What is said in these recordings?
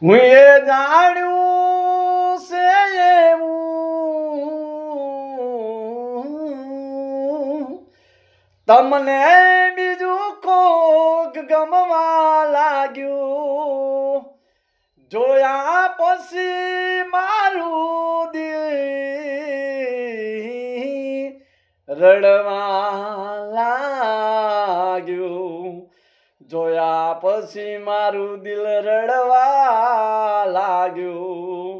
હું એ જાણ્યું છે એવું તમને બીજું કોક ગમવા લાગ્યું જોયા પછી મારું દિલ રડવા લાગ્યું જોયા પછી મારું દિલ રડવા લાગ્યું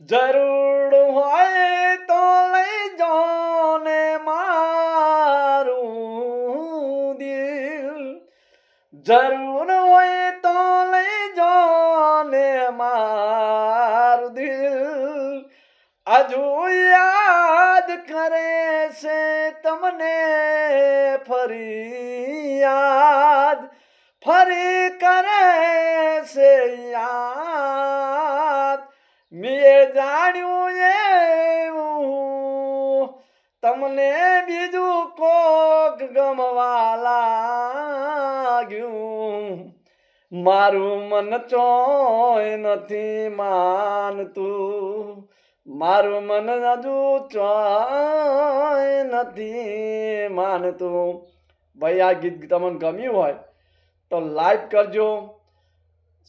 જરૂર હોય તો લઈ જાઓ ને મારું દિલ જરૂર હોય તો લઈ જાઓ ને મારું દિલ હજુ યાદ કરે છે તમને ફરી કરે છે યાદ મેં જાણ્યું એવું તમને બીજું કોક ગમવા લાગ્યું મારું મન ચોય નથી માનતું મારું મન હજુ ચોય નથી માનતું ભાઈ આ ગીત તમને ગમ્યું હોય તો લાઈક કરજો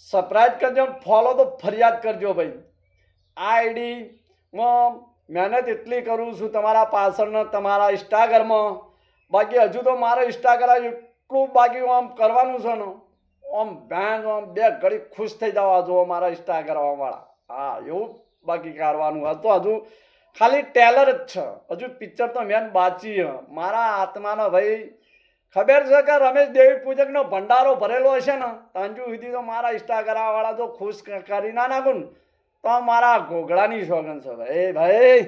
સબસ્ક્રાઈબ કરજો ફોલો તો ફરિયાદ કરજો ભાઈ આ આઈડીમાં મહેનત એટલી કરું છું તમારા પાછળના તમારા ઇન્સ્ટાગ્રામમાં બાકી હજુ તો મારે ઇન્સ્ટાગ્રામ એટલું બાકી આમ કરવાનું છે ને આમ બેંગ આમ બે ઘડી ખુશ થઈ જવા જુઓ મારા ઇન્સ્ટાગ્રામવાળા હા એવું બાકી કરવાનું હતું હજુ ખાલી ટેલર જ છે હજુ પિક્ચર તો મેન બાચી મારા આત્માનો ભાઈ ખબર છે કે રમેશ દેવી પૂજકનો ભંડારો ભરેલો હશે ને તાંજુ સુધી તો મારા ઇન્સ્ટાગ્રામવાળા જો ખુશ કરી ના નાખું ને તો મારા ઘોઘડાની શોગન છે ભાઈ